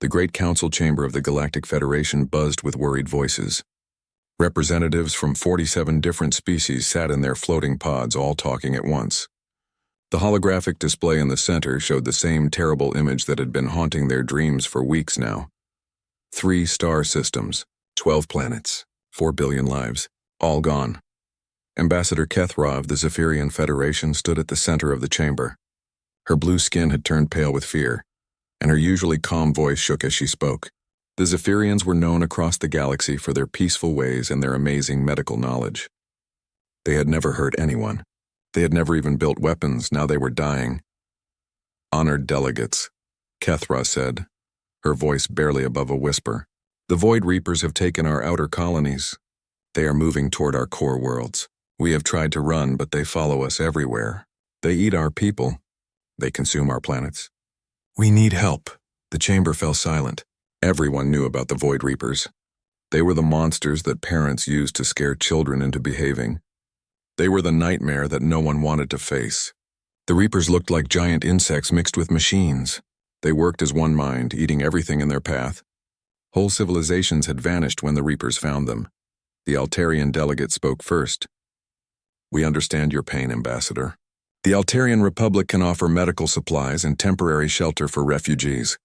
The great council chamber of the Galactic Federation buzzed with worried voices. Representatives from 47 different species sat in their floating pods, all talking at once. The holographic display in the center showed the same terrible image that had been haunting their dreams for weeks now. 3 star systems, 12 planets, 4 billion lives, all gone. Ambassador Kethra of the Zephyrian Federation stood at the center of the chamber. Her blue skin had turned pale with fear, and her usually calm voice shook as she spoke. The Zephyrians were known across the galaxy for their peaceful ways and their amazing medical knowledge. They had never hurt anyone. They had never even built weapons. Now they were dying. "Honored delegates," Kethra said, her voice barely above a whisper. "The Void Reapers have taken our outer colonies. They are moving toward our core worlds. We have tried to run, but they follow us everywhere. They eat our people. They consume our planets. We need help." The chamber fell silent. Everyone knew about the Void Reapers. They were the monsters that parents used to scare children into behaving. They were the nightmare that no one wanted to face. The Reapers looked like giant insects mixed with machines. They worked as one mind, eating everything in their path. Whole civilizations had vanished when the Reapers found them. The Altarian delegate spoke first. "We understand your pain, Ambassador. The Altarian Republic can offer medical supplies and temporary shelter for refugees."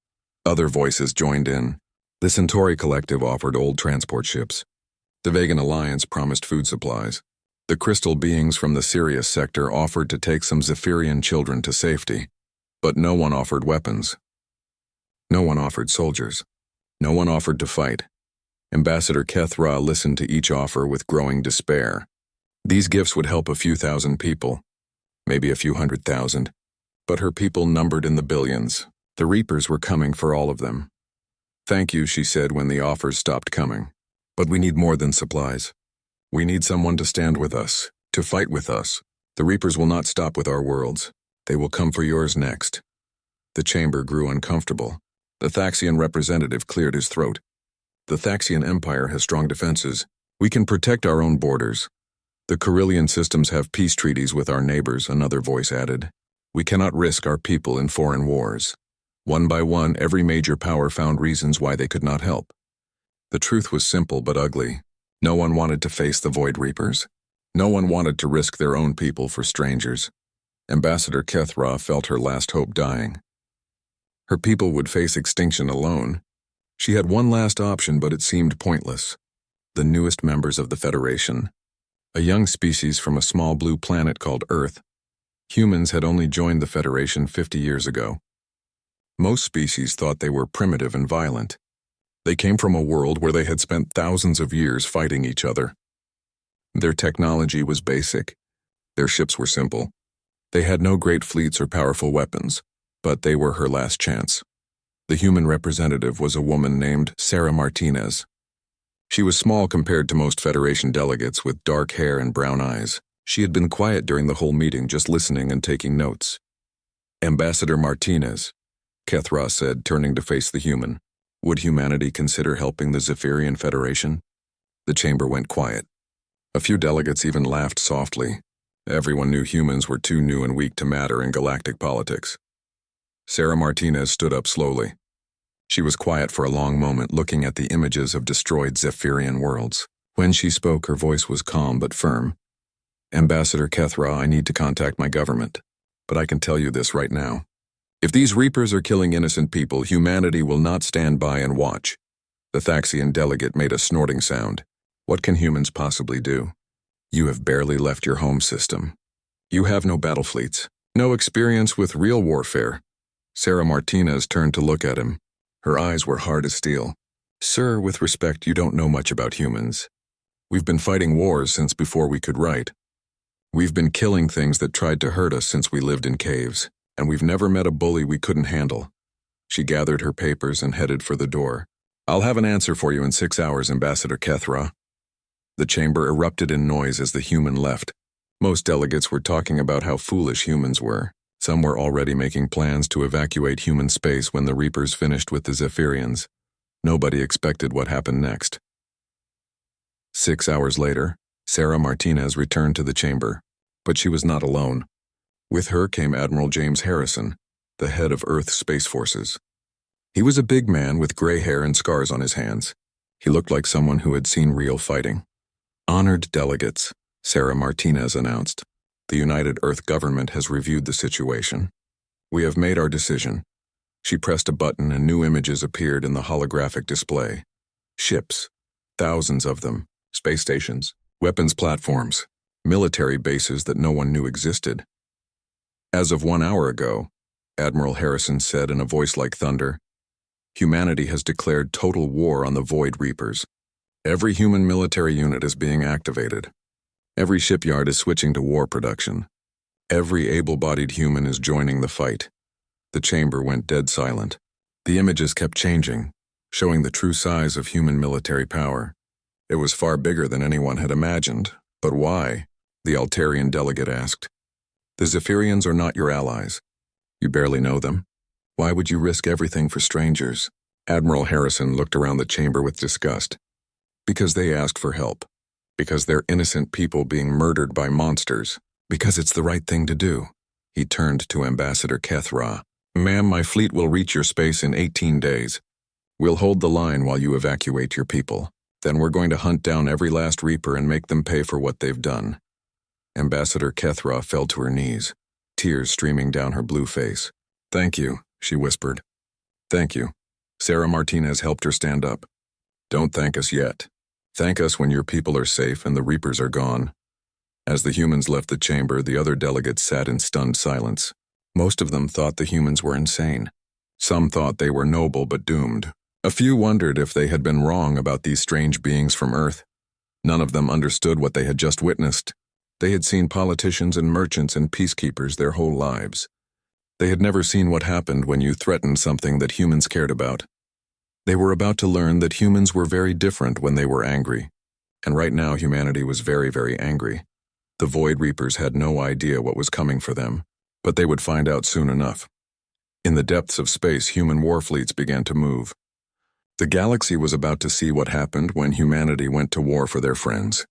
Other voices joined in. The Centauri Collective offered old transport ships. The Vegan Alliance promised food supplies. The crystal beings from the Sirius sector offered to take some Zephyrian children to safety. But no one offered weapons. No one offered soldiers. No one offered to fight. Ambassador Kethra listened to each offer with growing despair. These gifts would help a few thousand people, maybe a few 100,000, but her people numbered in the billions. The Reapers were coming for all of them. "Thank you," she said when the offers stopped coming. "But we need more than supplies. We need someone to stand with us, to fight with us. The Reapers will not stop with our worlds. They will come for yours next." The chamber grew uncomfortable. The Thaxian representative cleared his throat. "The Thaxian Empire has strong defenses. We can protect our own borders. The Carillion systems have peace treaties with our neighbors," another voice added. "We cannot risk our people in foreign wars." One by one, every major power found reasons why they could not help. The truth was simple but ugly. No one wanted to face the Void Reapers. No one wanted to risk their own people for strangers. Ambassador Kethra felt her last hope dying. Her people would face extinction alone. She had one last option, but it seemed pointless. The newest members of the Federation. A young species from a small blue planet called Earth. Humans had only joined the Federation 50 years ago. Most species thought they were primitive and violent. They came from a world where they had spent thousands of years fighting each other. Their technology was basic. Their ships were simple. They had no great fleets or powerful weapons, but they were her last chance. The human representative was a woman named Sarah Martinez. She was small compared to most Federation delegates, with dark hair and brown eyes. She had been quiet during the whole meeting, just listening and taking notes. "Ambassador Martinez," Kethra said, turning to face the human. "Would humanity consider helping the Zephyrian Federation?" The chamber went quiet. A few delegates even laughed softly. Everyone knew humans were too new and weak to matter in galactic politics. Sarah Martinez stood up slowly. She was quiet for a long moment, looking at the images of destroyed Zephyrian worlds. When she spoke, her voice was calm but firm. "Ambassador Kethra, I need to contact my government, but I can tell you this right now. If these Reapers are killing innocent people, humanity will not stand by and watch." The Thaxian delegate made a snorting sound. "What can humans possibly do? You have barely left your home system. You have no battle fleets, no experience with real warfare." Sarah Martinez turned to look at him. Her eyes were hard as steel. "Sir, with respect, you don't know much about humans. We've been fighting wars since before we could write. We've been killing things that tried to hurt us since we lived in caves. And we've never met a bully we couldn't handle." She gathered her papers and headed for the door. "I'll have an answer for you in 6 hours, Ambassador Kethra." The chamber erupted in noise as the human left. Most delegates were talking about how foolish humans were. Some were already making plans to evacuate human space when the Reapers finished with the Zephyrians. Nobody expected what happened next. 6 hours later, Sarah Martinez returned to the chamber, but she was not alone. With her came Admiral James Harrison, the head of Earth's Space Forces. He was a big man with gray hair and scars on his hands. He looked like someone who had seen real fighting. "Honored delegates," Sarah Martinez announced. "The United Earth government has reviewed the situation. We have made our decision." She pressed a button and new images appeared in the holographic display. Ships, thousands of them, space stations, weapons platforms, military bases that no one knew existed. As of 1 hour ago, Admiral Harrison said in a voice like thunder, "Humanity has declared total war on the Void Reapers. Every human military unit is being activated. Every shipyard is switching to war production. Every able-bodied human is joining the fight." The chamber went dead silent. The images kept changing, showing the true size of human military power. It was far bigger than anyone had imagined. But why? The Altarian delegate asked. "The Zephyrians are not your allies. You barely know them. Why would you risk everything for strangers?" Admiral Harrison looked around the chamber with disgust. "Because they asked for help. Because they're innocent people being murdered by monsters. Because it's the right thing to do." He turned to Ambassador Kethra. "Ma'am, my fleet will reach your space in 18 days. We'll hold the line while you evacuate your people. Then we're going to hunt down every last Reaper and make them pay for what they've done." Ambassador Kethra fell to her knees, tears streaming down her blue face. "Thank you," she whispered. "Thank you." Sarah Martinez helped her stand up. "Don't thank us yet. Thank us when your people are safe and the Reapers are gone." As the humans left the chamber, the other delegates sat in stunned silence. Most of them thought the humans were insane. Some thought they were noble but doomed. A few wondered if they had been wrong about these strange beings from Earth. None of them understood what they had just witnessed. They had seen politicians and merchants and peacekeepers their whole lives. They had never seen what happened when you threatened something that humans cared about. They were about to learn that humans were very different when they were angry. And right now humanity was very, very angry. The Void Reapers had no idea what was coming for them, but they would find out soon enough. In the depths of space, human war fleets began to move. The galaxy was about to see what happened when humanity went to war for their friends.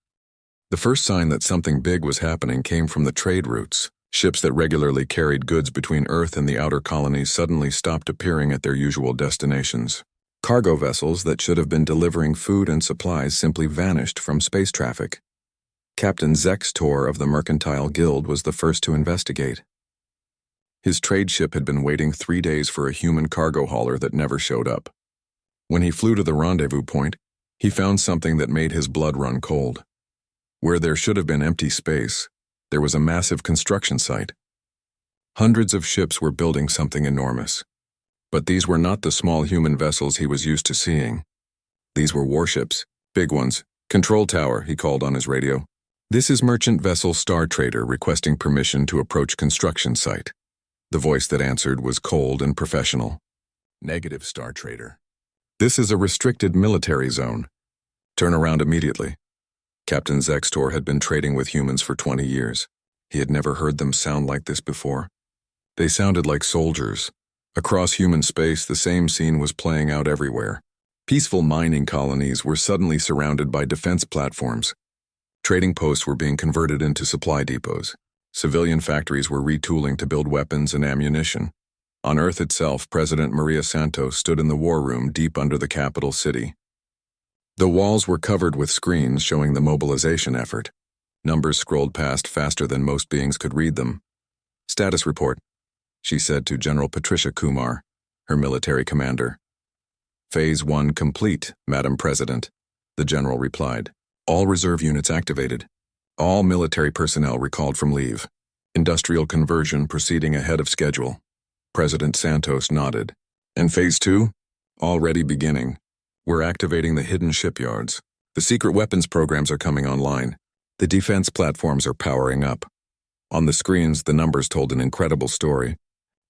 The first sign that something big was happening came from the trade routes. Ships that regularly carried goods between Earth and the outer colonies suddenly stopped appearing at their usual destinations. Cargo vessels that should have been delivering food and supplies simply vanished from space traffic. Captain Zex Tor of the Mercantile Guild was the first to investigate. His trade ship had been waiting 3 days for a human cargo hauler that never showed up. When he flew to the rendezvous point, he found something that made his blood run cold. Where there should have been empty space, there was a massive construction site. Hundreds of ships were building something enormous. But these were not the small human vessels he was used to seeing. These were warships, big ones. "Control tower," he called on his radio. "This is merchant vessel Star Trader requesting permission to approach construction site." The voice that answered was cold and professional. "Negative, Star Trader. This is a restricted military zone. Turn around immediately." Captain Zextor had been trading with humans for 20 years. He had never heard them sound like this before. They sounded like soldiers. Across human space, the same scene was playing out everywhere. Peaceful mining colonies were suddenly surrounded by defense platforms. Trading posts were being converted into supply depots. Civilian factories were retooling to build weapons and ammunition. On Earth itself, President Maria Santos stood in the war room deep under the capital city. The walls were covered with screens showing the mobilization effort. Numbers scrolled past faster than most beings could read them. "Status report," she said to General Patricia Kumar, her military commander. "Phase 1 complete, Madam President," the general replied. "All reserve units activated. All military personnel recalled from leave. Industrial conversion proceeding ahead of schedule." President Santos nodded. "And Phase 2? Already beginning. We're activating the hidden shipyards. The secret weapons programs are coming online. The defense platforms are powering up." On the screens, the numbers told an incredible story.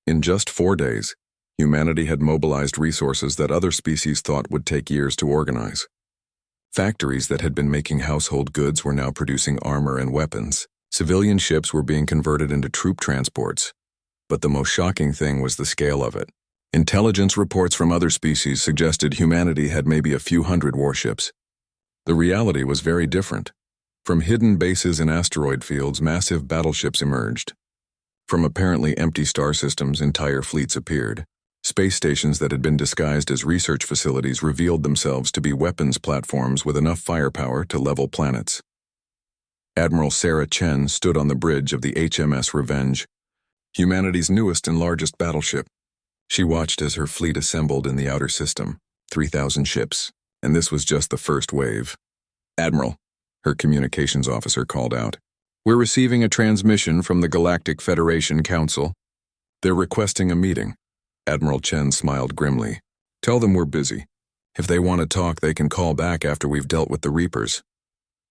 In just 4 days, humanity had mobilized resources that other species thought would take years to organize. Factories that had been making household goods were now producing armor and weapons. Civilian ships were being converted into troop transports. But the most shocking thing was the scale of it. Intelligence reports from other species suggested humanity had maybe a few hundred warships. The reality was very different. From hidden bases in asteroid fields, massive battleships emerged. From apparently empty star systems, entire fleets appeared. Space stations that had been disguised as research facilities revealed themselves to be weapons platforms with enough firepower to level planets. Admiral Sarah Chen stood on the bridge of the HMS Revenge, humanity's newest and largest battleship. She watched as her fleet assembled in the outer system, 3,000 ships, and this was just the first wave. "Admiral," her communications officer called out, "we're receiving a transmission from the Galactic Federation Council. They're requesting a meeting." Admiral Chen smiled grimly. "Tell them we're busy. If they want to talk, they can call back after we've dealt with the Reapers."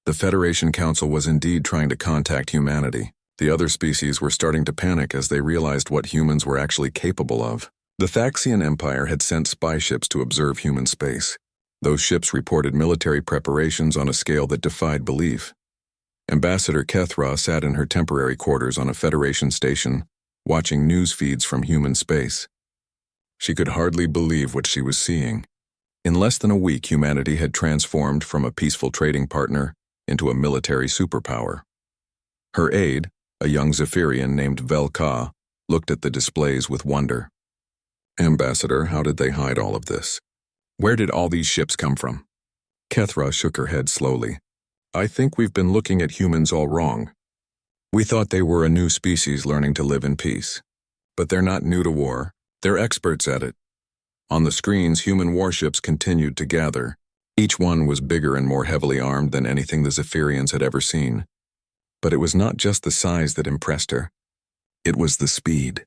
The Federation Council was indeed trying to contact humanity. The other species were starting to panic as they realized what humans were actually capable of. The Thaxian Empire had sent spy ships to observe human space. Those ships reported military preparations on a scale that defied belief. Ambassador Kethra sat in her temporary quarters on a Federation station, watching news feeds from human space. She could hardly believe what she was seeing. In less than a week, humanity had transformed from a peaceful trading partner into a military superpower. Her aide, a young Zephyrian named Velka, looked at the displays with wonder. "Ambassador, how did they hide all of this? Where did all these ships come from?" Kethra shook her head slowly. "I think we've been looking at humans all wrong. We thought they were a new species learning to live in peace. But they're not new to war. They're experts at it." On the screens, human warships continued to gather. Each one was bigger and more heavily armed than anything the Zephyrians had ever seen. But it was not just the size that impressed her. It was the speed.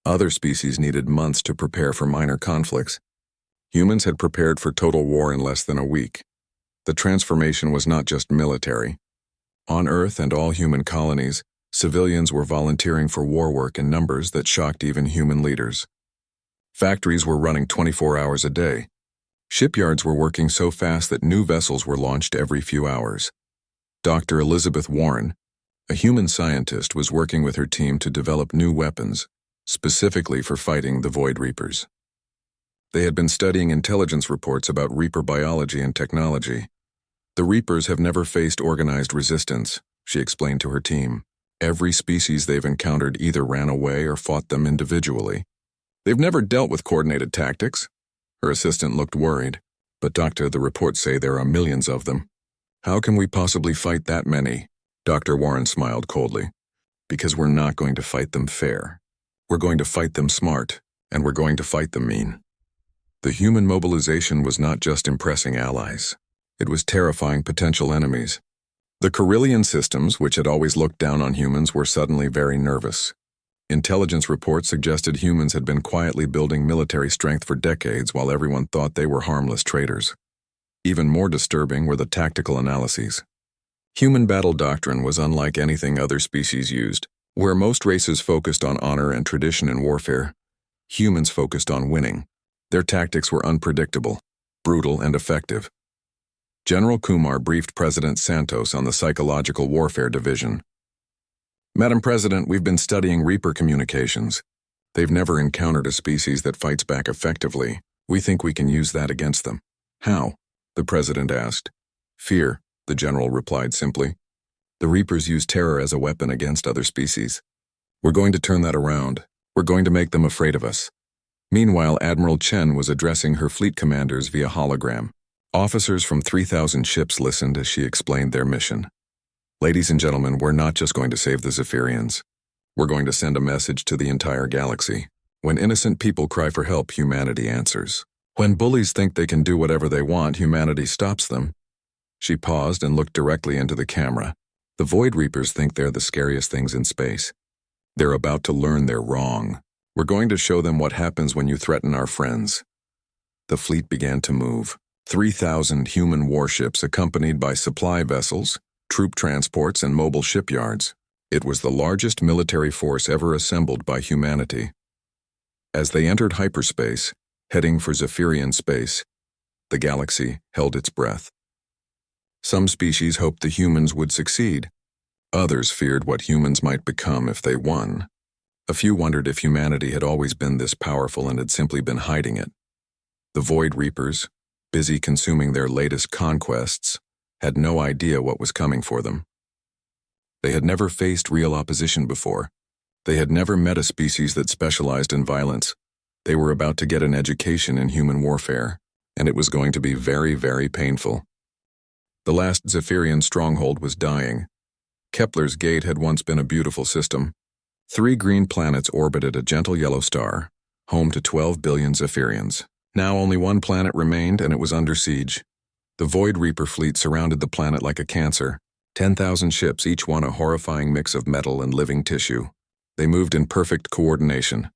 Other species needed months to prepare for minor conflicts. Humans had prepared for total war in less than a week. The transformation was not just military. On Earth and all human colonies, civilians were volunteering for war work in numbers that shocked even human leaders. Factories were running 24 hours a day. Shipyards were working so fast that new vessels were launched every few hours. Dr. Elizabeth Warren, a human scientist, was working with her team to develop new weapons, specifically for fighting the Void Reapers. They had been studying intelligence reports about Reaper biology and technology. "The Reapers have never faced organized resistance," she explained to her team. "Every species they've encountered either ran away or fought them individually. They've never dealt with coordinated tactics." Her assistant looked worried. "But doctor, the reports say there are millions of them." "How can we possibly fight that many?" Dr. Warren smiled coldly. "Because we're not going to fight them fair. We're going to fight them smart, and we're going to fight them mean." The human mobilization was not just impressing allies. It was terrifying potential enemies. The Carillion systems, which had always looked down on humans, were suddenly very nervous. Intelligence reports suggested humans had been quietly building military strength for decades while everyone thought they were harmless traitors. Even more disturbing were the tactical analyses. Human battle doctrine was unlike anything other species used. Where most races focused on honor and tradition in warfare, humans focused on winning. Their tactics were unpredictable, brutal, and effective. General Kumar briefed President Santos on the Psychological Warfare Division. "Madam President, we've been studying Reaper communications. They've never encountered a species that fights back effectively. We think we can use that against them." "How?" the President asked. "Fear," the General replied simply. "The Reapers use terror as a weapon against other species. We're going to turn that around. We're going to make them afraid of us." Meanwhile, Admiral Chen was addressing her fleet commanders via hologram. Officers from 3,000 ships listened as she explained their mission. "Ladies and gentlemen, we're not just going to save the Zephyrians. We're going to send a message to the entire galaxy. When innocent people cry for help, humanity answers. When bullies think they can do whatever they want, humanity stops them." She paused and looked directly into the camera. "The Void Reapers think they're the scariest things in space. They're about to learn they're wrong. We're going to show them what happens when you threaten our friends." The fleet began to move. 3,000 human warships accompanied by supply vessels, troop transports, and mobile shipyards. It was the largest military force ever assembled by humanity. As they entered hyperspace, heading for Zephyrian space, the galaxy held its breath. Some species hoped the humans would succeed. Others feared what humans might become if they won. A few wondered if humanity had always been this powerful and had simply been hiding it. The Void Reapers, busy consuming their latest conquests, had no idea what was coming for them. They had never faced real opposition before. They had never met a species that specialized in violence. They were about to get an education in human warfare, and it was going to be very, very painful. The last Zephyrian stronghold was dying. Kepler's gate had once been a beautiful system. 3 green planets orbited a gentle yellow star, home to 12 billion Zephyrians. Now only one planet remained, and it was under siege. The Void Reaper fleet surrounded the planet like a cancer. 10,000 ships, each one a horrifying mix of metal and living tissue. They moved in perfect coordination,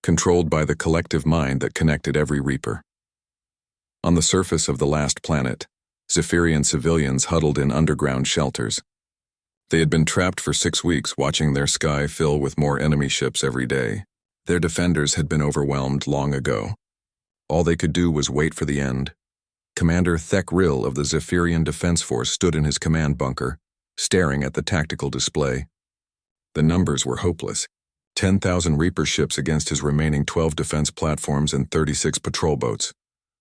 controlled by the collective mind that connected every Reaper. On the surface of the last planet, Zephyrian civilians huddled in underground shelters. They had been trapped for 6 weeks, watching their sky fill with more enemy ships every day. Their defenders had been overwhelmed long ago. All they could do was wait for the end. Commander Thek-Ril of the Zephyrian Defense Force stood in his command bunker, staring at the tactical display. The numbers were hopeless. 10,000 Reaper ships against his remaining 12 defense platforms and 36 patrol boats.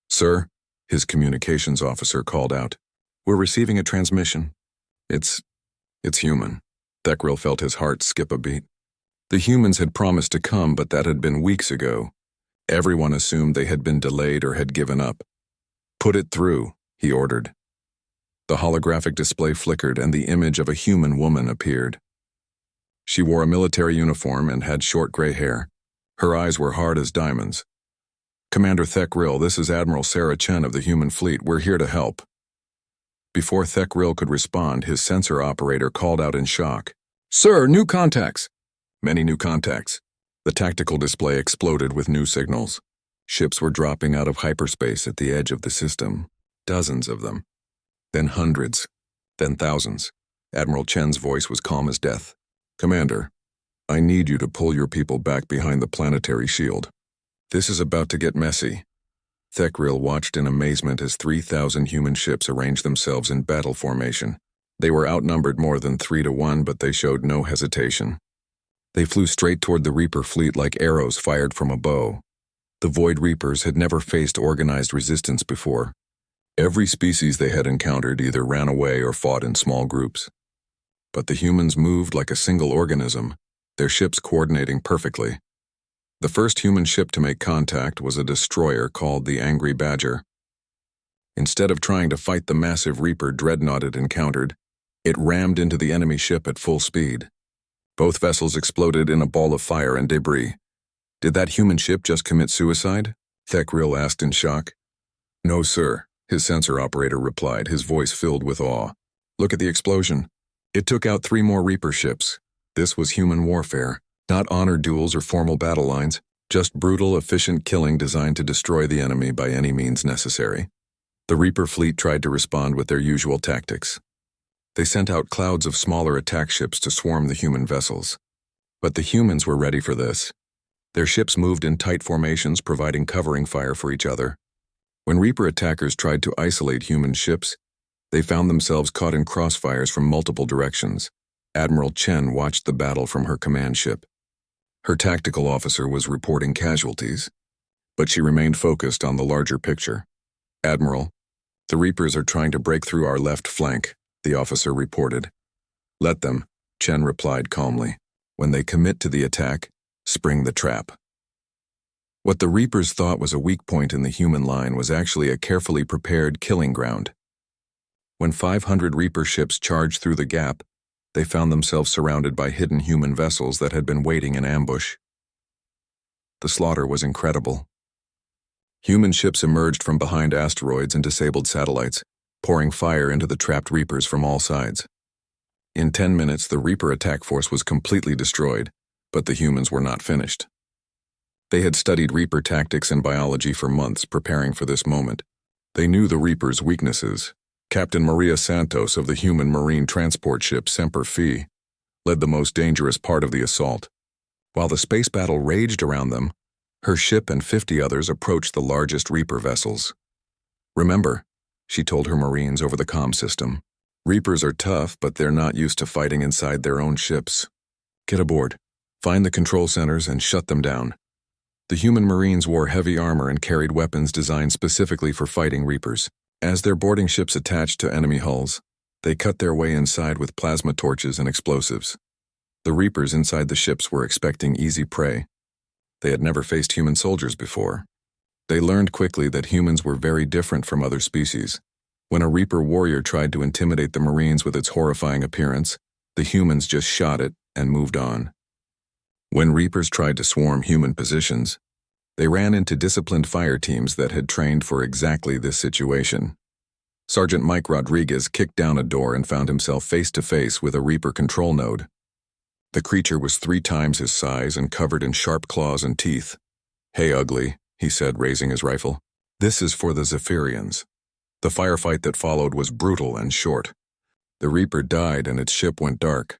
"Sir," his communications officer called out, "we're receiving a transmission. It's human." Thek-Ril felt his heart skip a beat. The humans had promised to come, but that had been weeks ago. Everyone assumed they had been delayed or had given up. "Put it through," he ordered. The holographic display flickered, and the image of a human woman appeared. She wore a military uniform and had short gray hair. Her eyes were hard as diamonds. "Commander Thek-Ril, this is Admiral Sarah Chen of the human fleet. We're here to help." Before Thek-Ril could respond, his sensor operator called out in shock. "Sir, new contacts!" Many new contacts. The tactical display exploded with new signals. Ships were dropping out of hyperspace at the edge of the system. Dozens of them. Then hundreds. Then thousands. Admiral Chen's voice was calm as death. "Commander, I need you to pull your people back behind the planetary shield. This is about to get messy." Thek-Ril watched in amazement as 3,000 human ships arranged themselves in battle formation. They were outnumbered more than 3 to 1, but they showed no hesitation. They flew straight toward the Reaper fleet like arrows fired from a bow. The Void Reapers had never faced organized resistance before. Every species they had encountered either ran away or fought in small groups. But the humans moved like a single organism, their ships coordinating perfectly. The first human ship to make contact was a destroyer called the Angry Badger. Instead of trying to fight the massive Reaper dreadnought it encountered, it rammed into the enemy ship at full speed. Both vessels exploded in a ball of fire and debris. "Did that human ship just commit suicide?" Thek-Ril asked in shock. "No, sir," his sensor operator replied, his voice filled with awe. "Look at the explosion. It took out 3 more Reaper ships. This was human warfare. Not honor duels or formal battle lines, just brutal, efficient killing designed to destroy the enemy by any means necessary." The Reaper fleet tried to respond with their usual tactics. They sent out clouds of smaller attack ships to swarm the human vessels. But the humans were ready for this. Their ships moved in tight formations, providing covering fire for each other. When Reaper attackers tried to isolate human ships, they found themselves caught in crossfires from multiple directions. Admiral Chen watched the battle from her command ship. Her tactical officer was reporting casualties, but she remained focused on the larger picture. "Admiral, the Reapers are trying to break through our left flank," the officer reported. "Let them," Chen replied calmly. "When they commit to the attack, spring the trap." What the Reapers thought was a weak point in the human line was actually a carefully prepared killing ground. When 500 Reaper ships charged through the gap, they found themselves surrounded by hidden human vessels that had been waiting in ambush. The slaughter was incredible. Human ships emerged from behind asteroids and disabled satellites, pouring fire into the trapped Reapers from all sides. In 10 minutes, the Reaper attack force was completely destroyed, but the humans were not finished. They had studied Reaper tactics and biology for months, preparing for this moment. They knew the Reapers' weaknesses. Captain Maria Santos of the human marine transport ship Semper Fi led the most dangerous part of the assault. While the space battle raged around them, her ship and 50 others approached the largest Reaper vessels. "Remember," she told her Marines over the comm system, "Reapers are tough, but they're not used to fighting inside their own ships. Get aboard, find the control centers, and shut them down." The human Marines wore heavy armor and carried weapons designed specifically for fighting Reapers. As their boarding ships attached to enemy hulls, they cut their way inside with plasma torches and explosives. The Reapers inside the ships were expecting easy prey. They had never faced human soldiers before. They learned quickly that humans were very different from other species. When a Reaper warrior tried to intimidate the Marines with its horrifying appearance, the humans just shot it and moved on. When Reapers tried to swarm human positions, they ran into disciplined fire teams that had trained for exactly this situation. Sergeant Mike Rodriguez kicked down a door and found himself face to face with a Reaper control node. The creature was 3 times his size and covered in sharp claws and teeth. "Hey, ugly," he said, raising his rifle. "This is for the Zephyrians." The firefight that followed was brutal and short. The Reaper died and its ship went dark.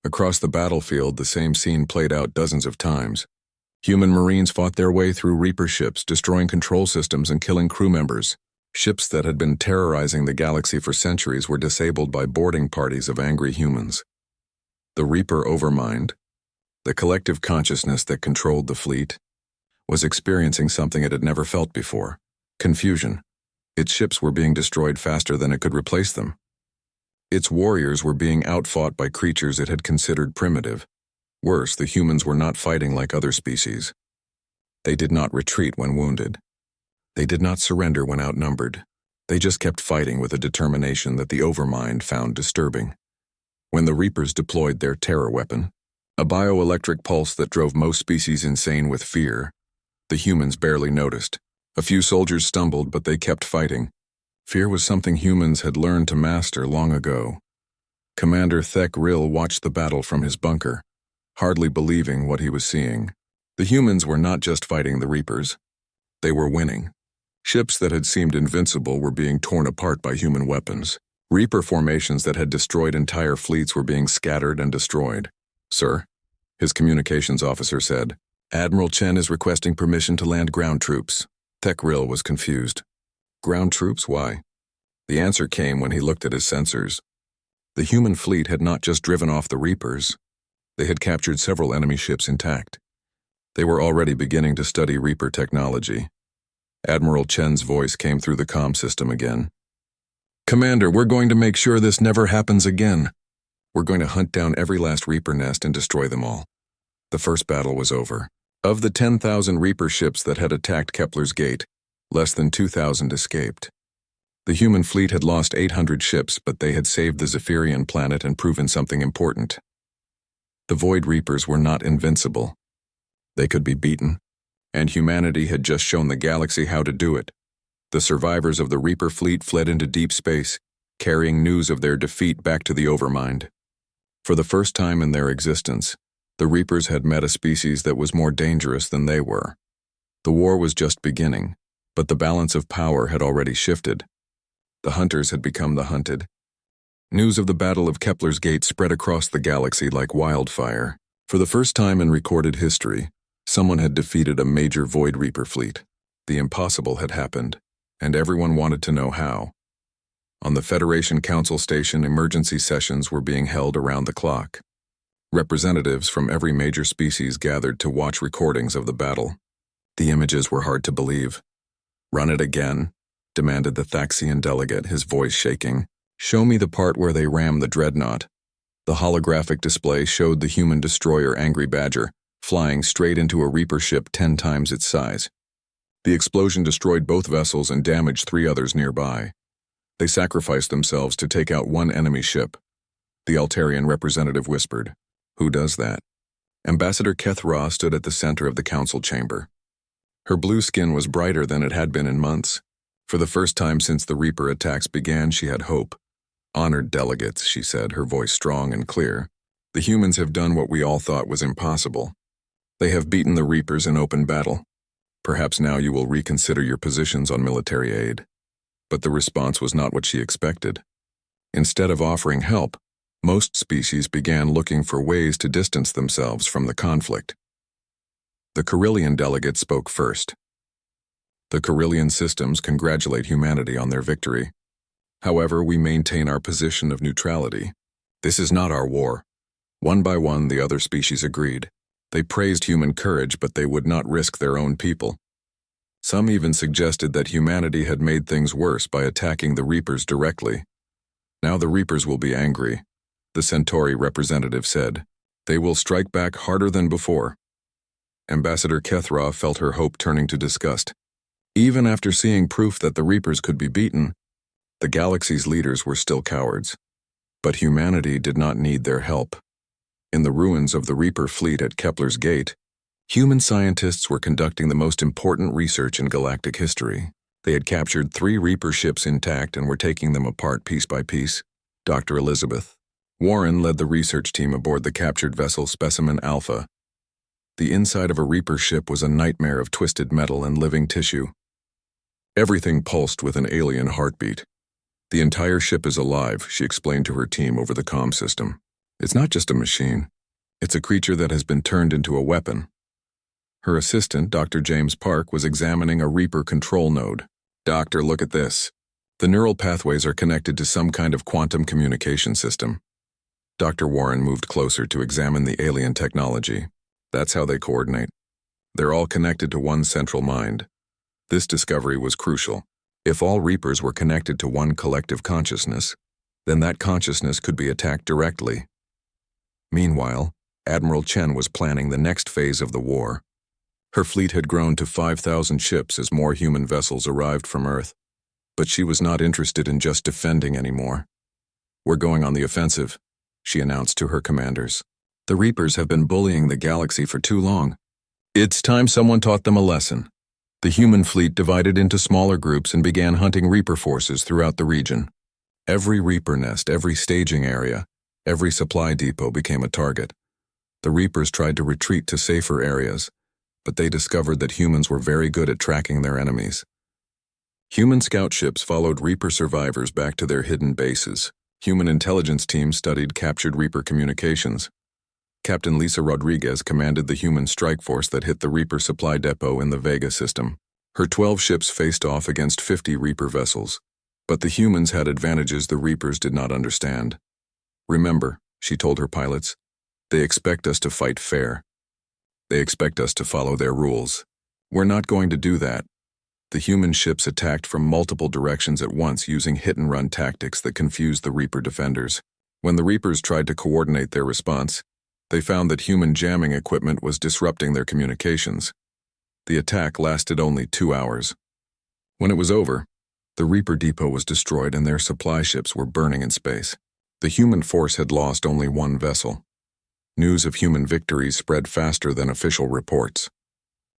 Across the battlefield, the same scene played out dozens of times. Human Marines fought their way through Reaper ships, destroying control systems and killing crew members. Ships that had been terrorizing the galaxy for centuries were disabled by boarding parties of angry humans. The Reaper Overmind, the collective consciousness that controlled the fleet, was experiencing something it had never felt before: confusion. Its ships were being destroyed faster than it could replace them. Its warriors were being outfought by creatures it had considered primitive. Worse, the humans were not fighting like other species. They did not retreat when wounded. They did not surrender when outnumbered. They just kept fighting with a determination that the Overmind found disturbing. When the Reapers deployed their terror weapon, a bioelectric pulse that drove most species insane with fear, the humans barely noticed. A few soldiers stumbled, but they kept fighting. Fear was something humans had learned to master long ago. Commander Thek Rill watched the battle from his bunker, hardly believing what he was seeing. The humans were not just fighting the Reapers. They were winning. Ships that had seemed invincible were being torn apart by human weapons. Reaper formations that had destroyed entire fleets were being scattered and destroyed. "Sir," his communications officer said, "Admiral Chen is requesting permission to land ground troops." Thek Rill was confused. Ground troops? Why? The answer came when he looked at his sensors. The human fleet had not just driven off the Reapers. They had captured several enemy ships intact. They were already beginning to study Reaper technology. Admiral Chen's voice came through the comm system again. "Commander, we're going to make sure this never happens again. We're going to hunt down every last Reaper nest and destroy them all." The first battle was over. Of the 10,000 Reaper ships that had attacked Kepler's Gate, less than 2,000 escaped. The human fleet had lost 800 ships, but they had saved the Zephyrian planet and proven something important. The Void Reapers were not invincible. They could be beaten, and humanity had just shown the galaxy how to do it. The survivors of the Reaper fleet fled into deep space, carrying news of their defeat back to the Overmind. For the first time in their existence, the Reapers had met a species that was more dangerous than they were. The war was just beginning, but the balance of power had already shifted. The hunters had become the hunted. News of the Battle of Kepler's Gate spread across the galaxy like wildfire. For the first time in recorded history, someone had defeated a major Void Reaper fleet. The impossible had happened, and everyone wanted to know how. On the Federation Council Station, emergency sessions were being held around the clock. Representatives from every major species gathered to watch recordings of the battle. The images were hard to believe. "Run it again," demanded the Thaxian delegate, his voice shaking. "Show me the part where they ram the dreadnought." The holographic display showed the human destroyer Angry Badger, flying straight into a Reaper ship 10 times its size. The explosion destroyed both vessels and damaged 3 others nearby. They sacrificed themselves to take out one enemy ship. The Altarian representative whispered, "Who does that?" Ambassador Keth Ra stood at the center of the council chamber. Her blue skin was brighter than it had been in months. For the first time since the Reaper attacks began, she had hope. "Honored delegates," she said, her voice strong and clear. "The humans have done what we all thought was impossible. They have beaten the Reapers in open battle. Perhaps now you will reconsider your positions on military aid." But the response was not what she expected. Instead of offering help, most species began looking for ways to distance themselves from the conflict. The Carillion delegate spoke first. "The Carillion systems congratulate humanity on their victory. However, we maintain our position of neutrality. This is not our war." One by one, the other species agreed. They praised human courage, but they would not risk their own people. Some even suggested that humanity had made things worse by attacking the Reapers directly. "Now the Reapers will be angry," the Centauri representative said. "They will strike back harder than before." Ambassador Kethra felt her hope turning to disgust. Even after seeing proof that the Reapers could be beaten, the galaxy's leaders were still cowards. But humanity did not need their help. In the ruins of the Reaper fleet at Kepler's Gate, human scientists were conducting the most important research in galactic history. They had captured 3 Reaper ships intact and were taking them apart piece by piece. Dr. Elizabeth Warren led the research team aboard the captured vessel Specimen Alpha. The inside of a Reaper ship was a nightmare of twisted metal and living tissue. Everything pulsed with an alien heartbeat. The entire ship is alive, she explained to her team over the comm system. It's not just a machine. It's a creature that has been turned into a weapon. Her assistant, Dr. James Park, was examining a Reaper control node. Doctor, look at this. The neural pathways are connected to some kind of quantum communication system. Dr. Warren moved closer to examine the alien technology. That's how they coordinate. They're all connected to one central mind. This discovery was crucial. If all Reapers were connected to one collective consciousness, then that consciousness could be attacked directly. Meanwhile, Admiral Chen was planning the next phase of the war. Her fleet had grown to 5,000 ships as more human vessels arrived from Earth. But she was not interested in just defending anymore. We're going on the offensive, she announced to her commanders. The Reapers have been bullying the galaxy for too long. It's time someone taught them a lesson. The human fleet divided into smaller groups and began hunting Reaper forces throughout the region. Every Reaper nest, every staging area, every supply depot became a target. The Reapers tried to retreat to safer areas, but they discovered that humans were very good at tracking their enemies. Human scout ships followed Reaper survivors back to their hidden bases. Human intelligence teams studied captured Reaper communications. Captain Lisa Rodriguez commanded the human strike force that hit the Reaper supply depot in the Vega system. Her 12 ships faced off against 50 Reaper vessels. But the humans had advantages the Reapers did not understand. Remember, she told her pilots, they expect us to fight fair. They expect us to follow their rules. We're not going to do that. The human ships attacked from multiple directions at once using hit-and-run tactics that confused the Reaper defenders. When the Reapers tried to coordinate their response, they found that human jamming equipment was disrupting their communications. The attack lasted only 2 hours. When it was over, the Reaper depot was destroyed and their supply ships were burning in space. The human force had lost only 1 vessel. News of human victories spread faster than official reports.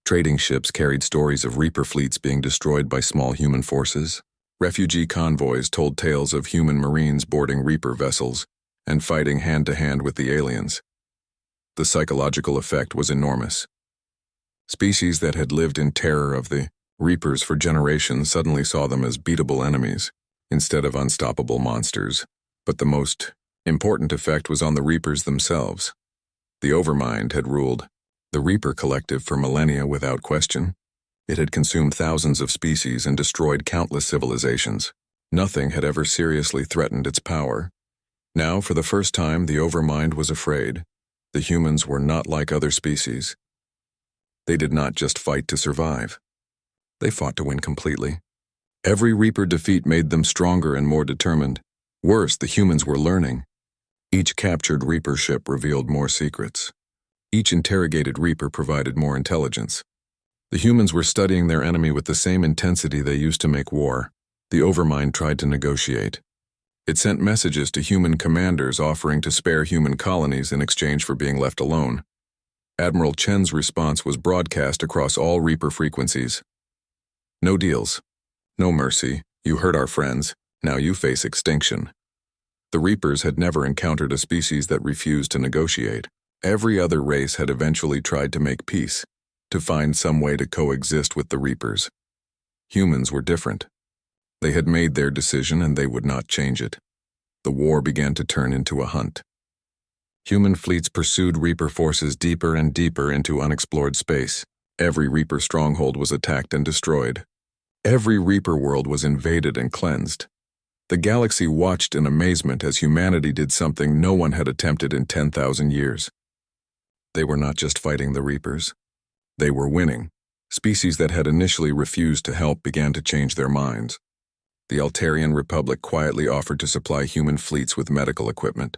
Trading ships carried stories of Reaper fleets being destroyed by small human forces. Refugee convoys told tales of human Marines boarding Reaper vessels and fighting hand-to-hand with the aliens. The psychological effect was enormous. Species that had lived in terror of the Reapers for generations suddenly saw them as beatable enemies, instead of unstoppable monsters. But the most important effect was on the Reapers themselves. The Overmind had ruled the Reaper collective for millennia without question. It had consumed thousands of species and destroyed countless civilizations. Nothing had ever seriously threatened its power. Now, for the first time, the Overmind was afraid. The humans were not like other species. They did not just fight to survive. They fought to win completely. Every Reaper defeat made them stronger and more determined. Worse, the humans were learning. Each captured Reaper ship revealed more secrets. Each interrogated Reaper provided more intelligence. The humans were studying their enemy with the same intensity they used to make war. The Overmind tried to negotiate. It sent messages to human commanders offering to spare human colonies in exchange for being left alone. Admiral Chen's response was broadcast across all Reaper frequencies. No deals. No mercy. You hurt our friends. Now you face extinction. The Reapers had never encountered a species that refused to negotiate. Every other race had eventually tried to make peace, to find some way to coexist with the Reapers. Humans were different. They had made their decision and they would not change it. The war began to turn into a hunt. Human fleets pursued Reaper forces deeper and deeper into unexplored space. Every Reaper stronghold was attacked and destroyed. Every Reaper world was invaded and cleansed. The galaxy watched in amazement as humanity did something no one had attempted in 10,000 years. They were not just fighting the Reapers. They were winning. Species that had initially refused to help began to change their minds. The Altarian Republic quietly offered to supply human fleets with medical equipment.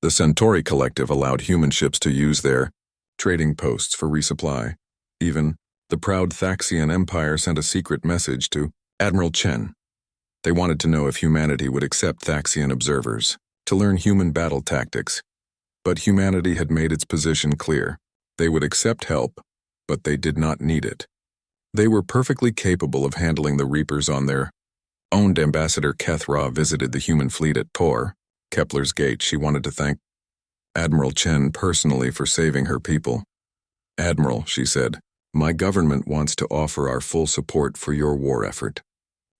The Centauri Collective allowed human ships to use their trading posts for resupply. Even, the proud Thaxian Empire sent a secret message to Admiral Chen. They wanted to know if humanity would accept Thaxian observers to learn human battle tactics. But humanity had made its position clear. They would accept help, but they did not need it. They were perfectly capable of handling the Reapers on their own. Ambassador Kethra visited the human fleet at Tor, Kepler's Gate. She wanted to thank Admiral Chen personally for saving her people. "Admiral," she said, "my government wants to offer our full support for your war effort.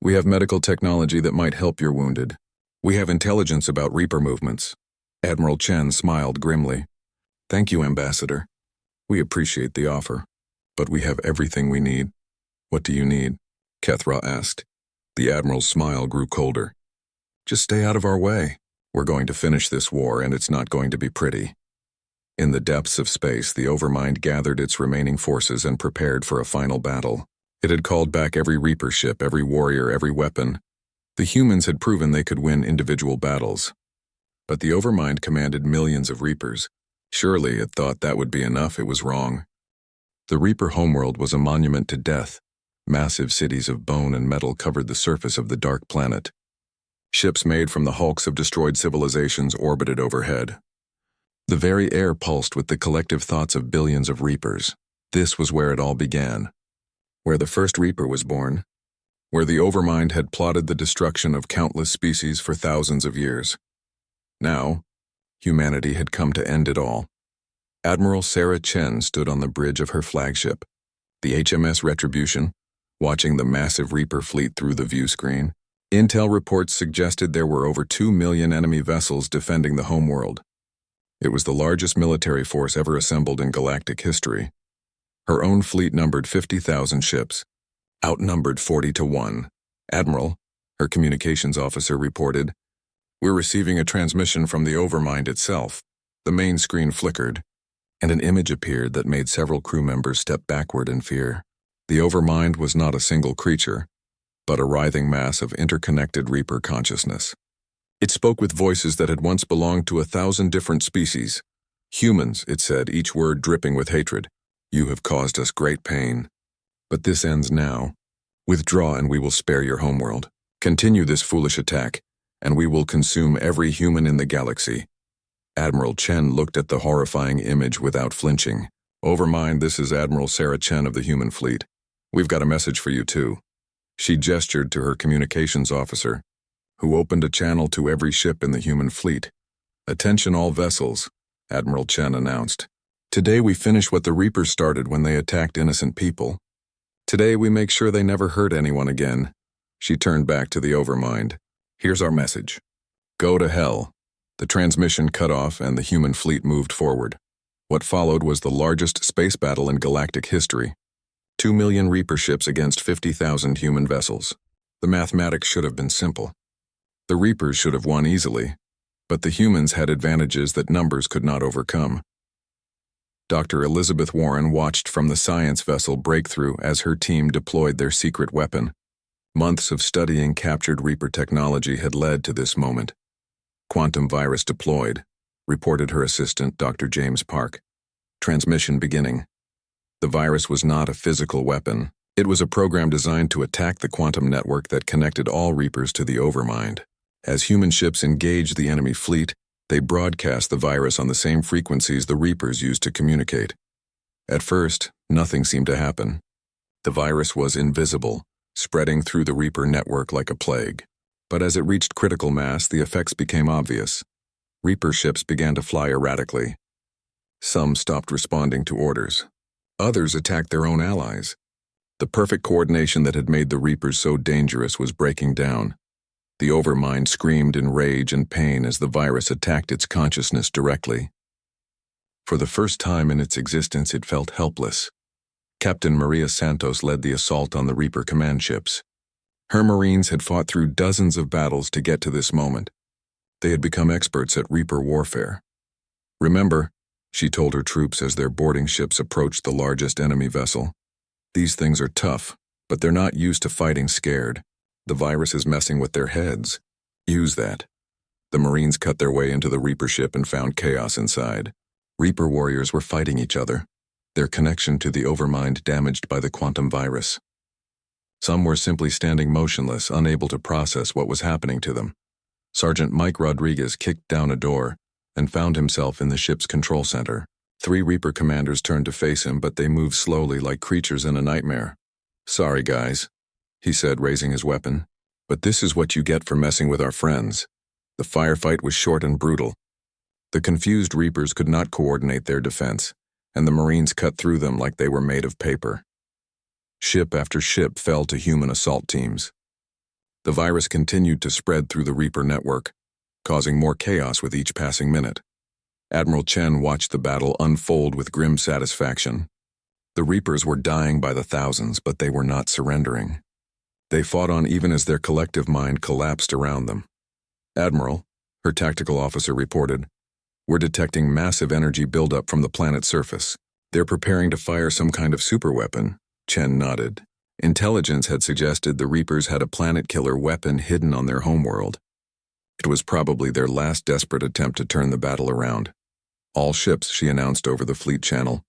We have medical technology that might help your wounded. We have intelligence about Reaper movements." Admiral Chen smiled grimly. "Thank you, Ambassador. We appreciate the offer, but we have everything we need." "What do you need?" Kethra asked. The Admiral's smile grew colder. "Just stay out of our way. We're going to finish this war, and it's not going to be pretty." In the depths of space, the Overmind gathered its remaining forces and prepared for a final battle. It had called back every Reaper ship, every warrior, every weapon. The humans had proven they could win individual battles. But the Overmind commanded millions of Reapers. Surely it thought that would be enough. It was wrong. The Reaper homeworld was a monument to death. Massive cities of bone and metal covered the surface of the dark planet. Ships made from the hulks of destroyed civilizations orbited overhead. The very air pulsed with the collective thoughts of billions of Reapers. This was where it all began. Where the first Reaper was born. Where the Overmind had plotted the destruction of countless species for thousands of years. Now, humanity had come to end it all. Admiral Sarah Chen stood on the bridge of her flagship, the HMS Retribution, watching the massive Reaper fleet through the view screen. Intel reports suggested there were over 2 million enemy vessels defending the homeworld. It was the largest military force ever assembled in galactic history. Her own fleet numbered 50,000 ships, outnumbered 40 to 1. "Admiral," her communications officer reported, "we're receiving a transmission from the Overmind itself." The main screen flickered, and an image appeared that made several crew members step backward in fear. The Overmind was not a single creature, but a writhing mass of interconnected Reaper consciousness. It spoke with voices that had once belonged to 1,000 different species. "Humans," it said, each word dripping with hatred. "You have caused us great pain. But this ends now. Withdraw and we will spare your homeworld. Continue this foolish attack, and we will consume every human in the galaxy." Admiral Chen looked at the horrifying image without flinching. "Overmind, this is Admiral Sarah Chen of the human fleet. We've got a message for you too." She gestured to her communications officer, who opened a channel to every ship in the human fleet. "Attention all vessels," Admiral Chen announced. "Today we finish what the Reapers started when they attacked innocent people. Today we make sure they never hurt anyone again." She turned back to the Overmind. "Here's our message. Go to hell." The transmission cut off and the human fleet moved forward. What followed was the largest space battle in galactic history. 2 million Reaper ships against 50,000 human vessels. The mathematics should have been simple. The Reapers should have won easily, but the humans had advantages that numbers could not overcome. Dr. Elizabeth Warren watched from the science vessel Breakthrough as her team deployed their secret weapon. Months of studying captured Reaper technology had led to this moment. "Quantum virus deployed," reported her assistant, Dr. James Park. "Transmission beginning." The virus was not a physical weapon. It was a program designed to attack the quantum network that connected all Reapers to the Overmind. As human ships engaged the enemy fleet, they broadcast the virus on the same frequencies the Reapers used to communicate. At first, nothing seemed to happen. The virus was invisible, spreading through the Reaper network like a plague. But as it reached critical mass, the effects became obvious. Reaper ships began to fly erratically. Some stopped responding to orders. Others attacked their own allies. The perfect coordination that had made the Reapers so dangerous was breaking down. The Overmind screamed in rage and pain as the virus attacked its consciousness directly. For the first time in its existence, it felt helpless. Captain Maria Santos led the assault on the Reaper command ships. Her Marines had fought through dozens of battles to get to this moment. They had become experts at Reaper warfare. "Remember," she told her troops as their boarding ships approached the largest enemy vessel, "these things are tough, but they're not used to fighting scared. The virus is messing with their heads. Use that." The Marines cut their way into the Reaper ship and found chaos inside. Reaper warriors were fighting each other, their connection to the overmind damaged by the quantum virus. Some were simply standing motionless, unable to process what was happening to them. Sergeant Mike Rodriguez kicked down a door and found himself in the ship's control center. 3 Reaper commanders turned to face him, but they moved slowly like creatures in a nightmare. "Sorry, guys," he said, raising his weapon, "but this is what you get for messing with our friends." The firefight was short and brutal. The confused Reapers could not coordinate their defense, and the Marines cut through them like they were made of paper. Ship after ship fell to human assault teams. The virus continued to spread through the Reaper network, causing more chaos with each passing minute. Admiral Chen watched the battle unfold with grim satisfaction. The Reapers were dying by the thousands, but they were not surrendering. They fought on even as their collective mind collapsed around them. "Admiral," her tactical officer reported, "we're detecting massive energy buildup from the planet's surface. They're preparing to fire some kind of superweapon." Chen nodded. Intelligence had suggested the Reapers had a planet-killer weapon hidden on their homeworld. It was probably their last desperate attempt to turn the battle around. "All ships," she announced over the fleet channel,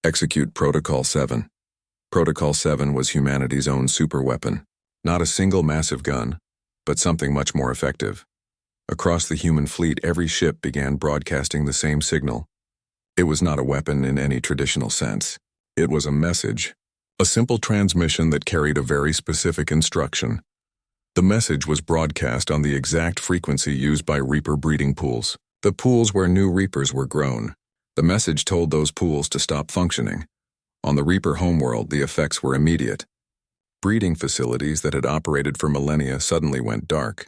"execute Protocol 7. Protocol 7 was humanity's own superweapon. Not a single massive gun, but something much more effective." Across the human fleet, every ship began broadcasting the same signal. It was not a weapon in any traditional sense. It was a message, a simple transmission that carried a very specific instruction. The message was broadcast on the exact frequency used by Reaper breeding pools, the pools where new Reapers were grown. The message told those pools to stop functioning. On the Reaper homeworld, the effects were immediate. Breeding facilities that had operated for millennia suddenly went dark.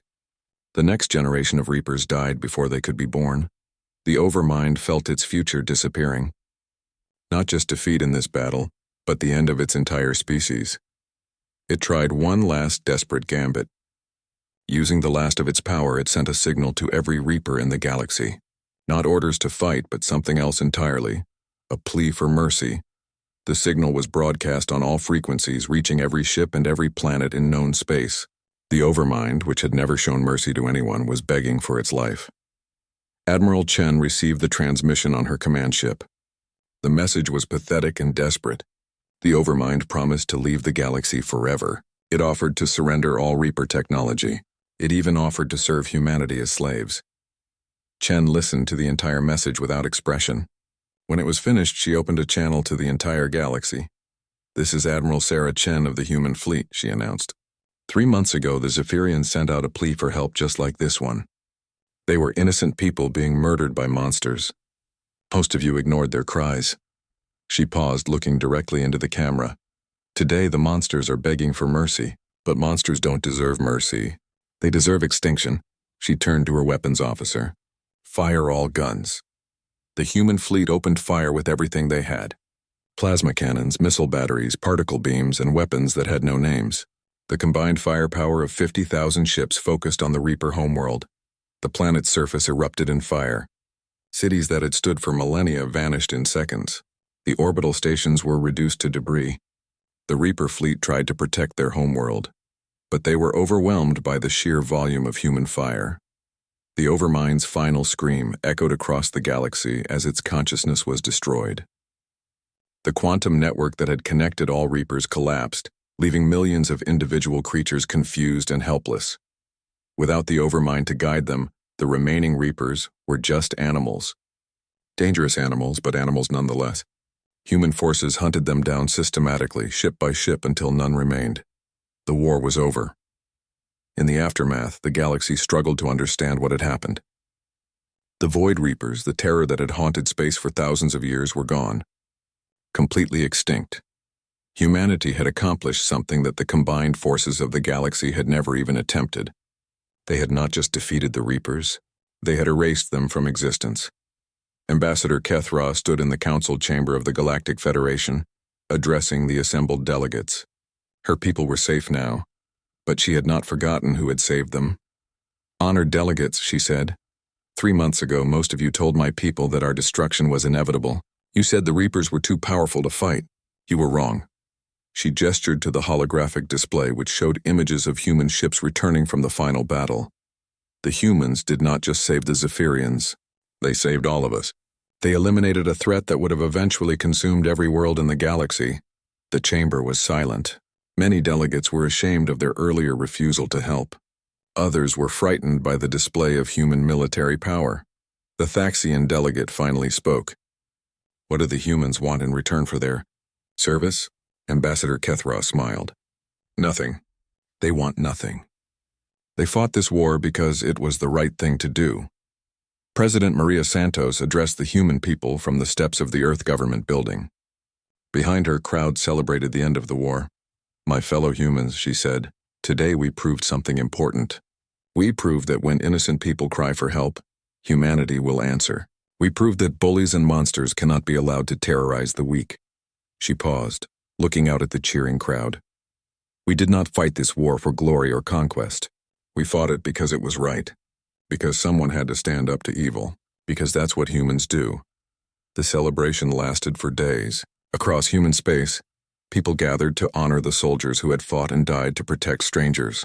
The next generation of Reapers died before they could be born. The Overmind felt its future disappearing. Not just defeat in this battle, but the end of its entire species. It tried one last desperate gambit. Using the last of its power, it sent a signal to every Reaper in the galaxy. Not orders to fight, but something else entirely. A plea for mercy. The signal was broadcast on all frequencies, reaching every ship and every planet in known space. The Overmind, which had never shown mercy to anyone, was begging for its life. Admiral Chen received the transmission on her command ship. The message was pathetic and desperate. The Overmind promised to leave the galaxy forever. It offered to surrender all Reaper technology. It even offered to serve humanity as slaves. Chen listened to the entire message without expression. When it was finished, she opened a channel to the entire galaxy. "This is Admiral Sarah Chen of the human fleet," she announced. 3 months ago, the Zephyrians sent out a plea for help just like this one. They were innocent people being murdered by monsters. Most of you ignored their cries." She paused, looking directly into the camera. "Today, the monsters are begging for mercy, but monsters don't deserve mercy. They deserve extinction." She turned to her weapons officer. "Fire all guns." The human fleet opened fire with everything they had. Plasma cannons, missile batteries, particle beams, and weapons that had no names. The combined firepower of 50,000 ships focused on the Reaper homeworld. The planet's surface erupted in fire. Cities that had stood for millennia vanished in seconds. The orbital stations were reduced to debris. The Reaper fleet tried to protect their homeworld, but they were overwhelmed by the sheer volume of human fire. The Overmind's final scream echoed across the galaxy as its consciousness was destroyed. The quantum network that had connected all Reapers collapsed, leaving millions of individual creatures confused and helpless. Without the Overmind to guide them, the remaining Reapers were just animals. Dangerous animals, but animals nonetheless. Human forces hunted them down systematically, ship by ship, until none remained. The war was over. In the aftermath, the galaxy struggled to understand what had happened. The Void Reapers, the terror that had haunted space for thousands of years, were gone. Completely extinct. Humanity had accomplished something that the combined forces of the galaxy had never even attempted. They had not just defeated the Reapers, they had erased them from existence. Ambassador Kethra stood in the council chamber of the Galactic Federation, addressing the assembled delegates. Her people were safe now, but she had not forgotten who had saved them. "Honored delegates," she said. 3 months ago, most of you told my people that our destruction was inevitable. You said the Reapers were too powerful to fight. You were wrong." She gestured to the holographic display, which showed images of human ships returning from the final battle. The humans did not just save the Zephyrians. They saved all of us. They eliminated a threat that would have eventually consumed every world in the galaxy. The chamber was silent. Many delegates were ashamed of their earlier refusal to help. Others were frightened by the display of human military power. The Thaxian delegate finally spoke. "What do the humans want in return for their service?" Ambassador Kethra smiled. "Nothing. They want nothing. They fought this war because it was the right thing to do." President Maria Santos addressed the human people from the steps of the Earth Government building. Behind her, crowds celebrated the end of the war. "My fellow humans," she said, "today we proved something important. We proved that when innocent people cry for help, humanity will answer. We proved that bullies and monsters cannot be allowed to terrorize the weak." She paused, looking out at the cheering crowd. "We did not fight this war for glory or conquest. We fought it because it was right. Because someone had to stand up to evil. Because that's what humans do." The celebration lasted for days. Across human space, people gathered to honor the soldiers who had fought and died to protect strangers.